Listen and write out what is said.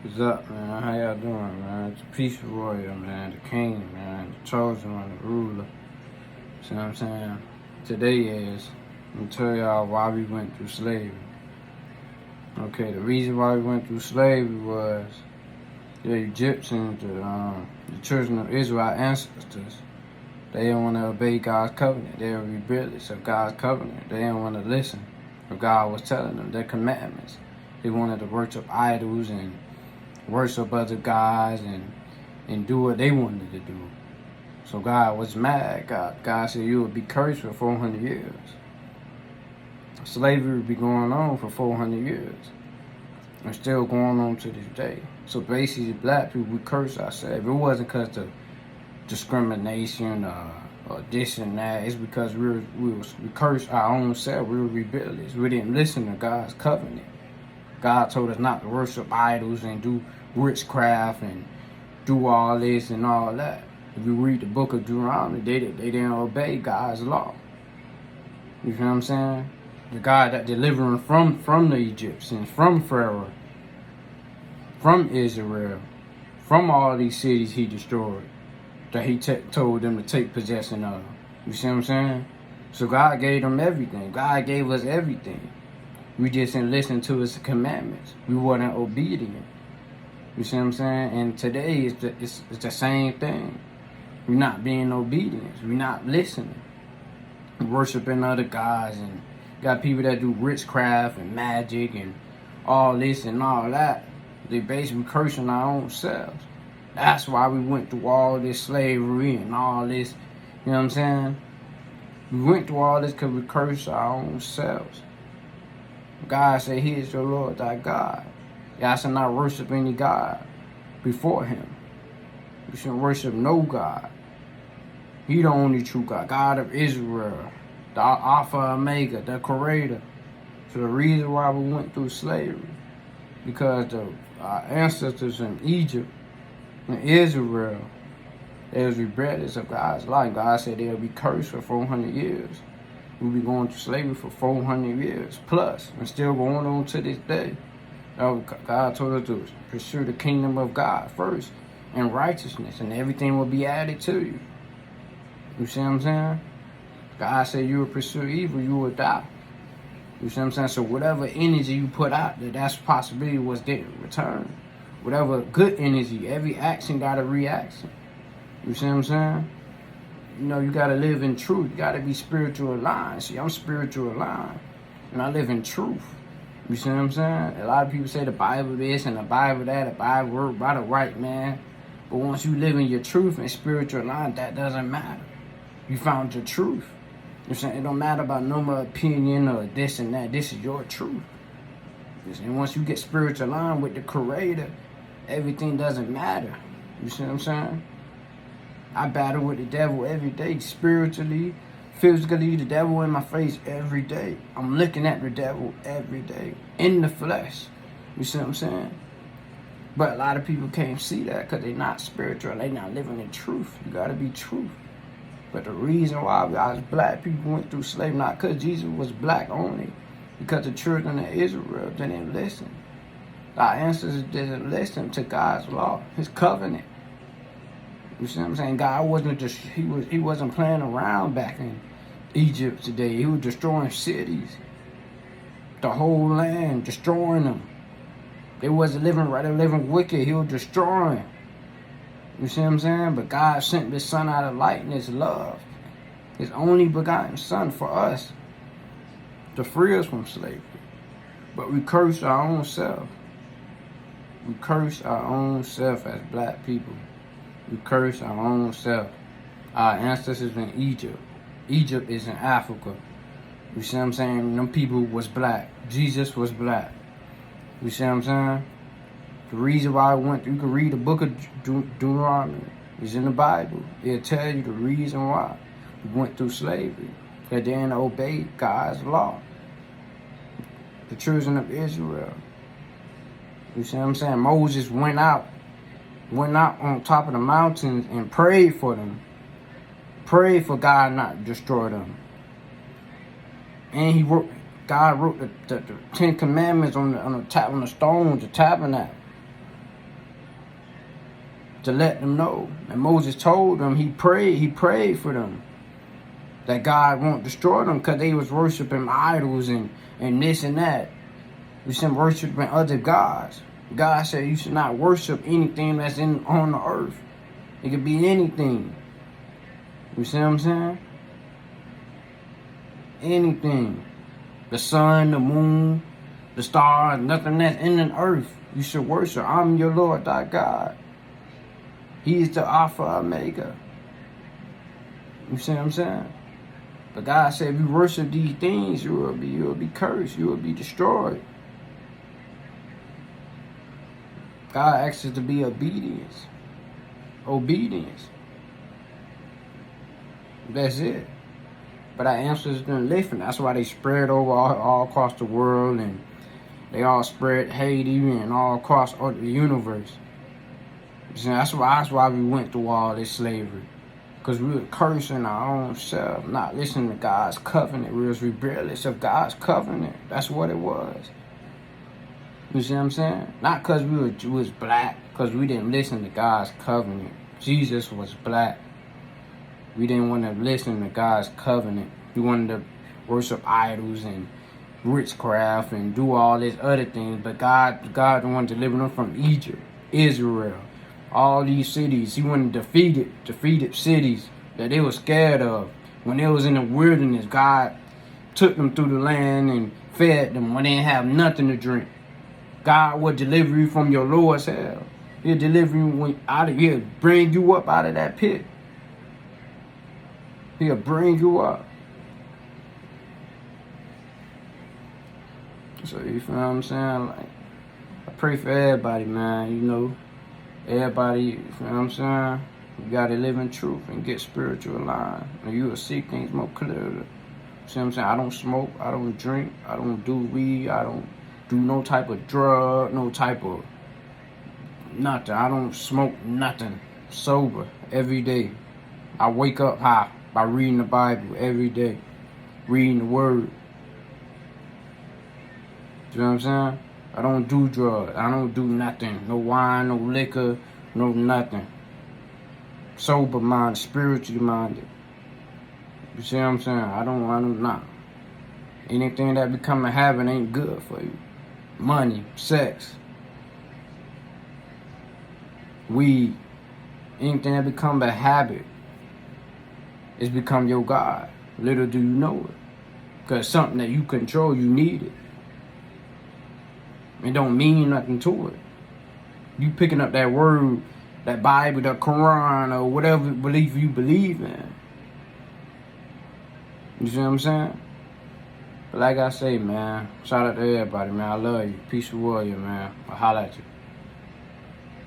What's up, man? How y'all doing, man? It's the peaceful warrior, man. The king, man. The chosen one, the ruler. See what I'm saying? Today is, I'm gonna tell y'all why we went through slavery. Okay, the reason why we went through slavery was the Egyptians, the children of Israel, our ancestors, they didn't want to obey God's covenant. They were rebellious of God's covenant. They didn't want to listen what God was telling them, their commandments. They wanted to worship idols and worship other gods and do what they wanted to do. So God was mad. God said you would be cursed for 400 years. Slavery would be going on for 400 years. And still going on to this day. So basically, black people, we curse ourselves. It wasn't because of discrimination or this and that. It's because we cursed our own self. We were rebellious. We didn't listen to God's covenant. God told us not to worship idols and do witchcraft and do all this and all that. If you read the book of Deuteronomy, they didn't obey God's law. You feel what I'm saying? The God that delivered them from the Egyptians, from Pharaoh, from Israel, from all these cities he destroyed, that he told them to take possession of. You see what I'm saying? So God gave them everything. God gave us everything. We just didn't listen to his commandments. We weren't obedient. You see what I'm saying? And today it's the same thing. We're not being obedient. We're not listening. We're worshiping other gods and got people that do witchcraft and magic and all this and all that. They basically cursing our own selves. That's why we went through all this slavery and all this. You know what I'm saying? We went through all this because we cursed our own selves. God said, he is your Lord, thy God. Y'all should not worship any God before him. You shouldn't worship no God. He the only true God, God of Israel, the Alpha Omega, the Creator. So the reason why we went through slavery, because our ancestors in Egypt and Israel, they was rebellious of God's law. God said they'll be cursed for 400 years. We'll be going through slavery for 400 years plus, and still going on to this day. God told us to pursue the kingdom of God first and righteousness, and everything will be added to you. You see what I'm saying? God said you will pursue evil, you will die. You see what I'm saying? So whatever energy you put out there, that's possibility was getting returned. Whatever good energy, every action got a reaction. You see what I'm saying? You know, you got to live in truth. You got to be spiritual aligned. See, I'm spiritual aligned, and I live in truth. You see what I'm saying? A lot of people say the Bible this and the Bible that, the Bible word by the right man. But once you live in your truth and spiritual aligned, that doesn't matter. You found your truth. You know what I'm saying? It don't matter about no more opinion or this and that. This is your truth. And once you get spiritual aligned with the Creator, everything doesn't matter. You see what I'm saying? I battle with the devil every day, spiritually, physically, the devil in my face every day. I'm looking at the devil every day, in the flesh. You see what I'm saying? But a lot of people can't see that because they're not spiritual. They're not living in truth. You got to be truth. But the reason why us black people went through slavery, not because Jesus was black only, because the children of Israel didn't listen. Our ancestors didn't listen to God's law, his covenant. You see what I'm saying? God wasn't just, he wasn't playing around back in Egypt today. He was destroying cities, the whole land, destroying them. They wasn't living right, they were living wicked. He was destroying. You see what I'm saying? But God sent this son out of light and his love, his only begotten son for us to free us from slavery. But we curse our own self. We curse our own self as black people. We curse our own self. Our ancestors in Egypt. Egypt is in Africa. You see what I'm saying? Them people was black. Jesus was black. You see what I'm saying? The reason why I went, you can read the book of Deuteronomy. It's in the Bible. It'll tell you the reason why we went through slavery. Because they didn't obey God's law. The children of Israel. You see what I'm saying? Moses went out on top of the mountains and prayed for them. Prayed for God not to destroy them. And God wrote the 10 Commandments on the stones, the tabernacle. to let them know. And Moses told them, he prayed for them, that God won't destroy them because they was worshiping idols and this and that. You see them worshiping other gods. God said you should not worship anything that's on the earth. It could be anything. You see what I'm saying? Anything. The sun, the moon, the stars, nothing that's in the earth. You should worship. I'm your Lord, thy God. He is the Alpha Omega. You see what I'm saying? But God said if you worship these things, you will be cursed. You will be destroyed. God asks us to be obedience. That's it. But our ancestors didn't listen. That's why they spread over all across the world, and they all spread hate even all across the universe. See, that's why we went through all this slavery. Because we were cursing our own self, not listening to God's covenant. We was rebellious of God's covenant. That's what it was. You see what I'm saying? Not because we was black, because we didn't listen to God's covenant. Jesus was black. We didn't want to listen to God's covenant. We wanted to worship idols and witchcraft and do all these other things. But God wanted to deliver them from Egypt, Israel, all these cities. He wanted defeated cities that they were scared of. When they was in the wilderness, God took them through the land and fed them when they didn't have nothing to drink. God will deliver you from your lowest hell. He'll deliver you he'll bring you up out of that pit. He'll bring you up. So you feel what I'm saying? Like, I pray for everybody, man. You know, everybody. You feel what I'm saying? You gotta live in truth and get spiritual aligned, and you will see things more clearly. See what I'm saying? I don't smoke. I don't drink. I don't do weed. I don't do no type of drug, no type of nothing. I don't smoke nothing. Sober every day. I wake up high by reading the Bible every day, reading the Word. You know what I'm saying? I don't do drugs. I don't do nothing. No wine, no liquor, no nothing. Sober minded, spiritually minded. You see what I'm saying? I don't not. Anything that become a habit ain't good for you. Money, sex, weed, anything that become a habit, it's become your God. Little do you know it. Because something that you control, you need it. It don't mean nothing to it. You picking up that word, that Bible, the Quran, or whatever belief you believe in. You see what I'm saying? But like I say, man, shout out to everybody, man. I love you. Peace and warrior, man. I'll holler at you.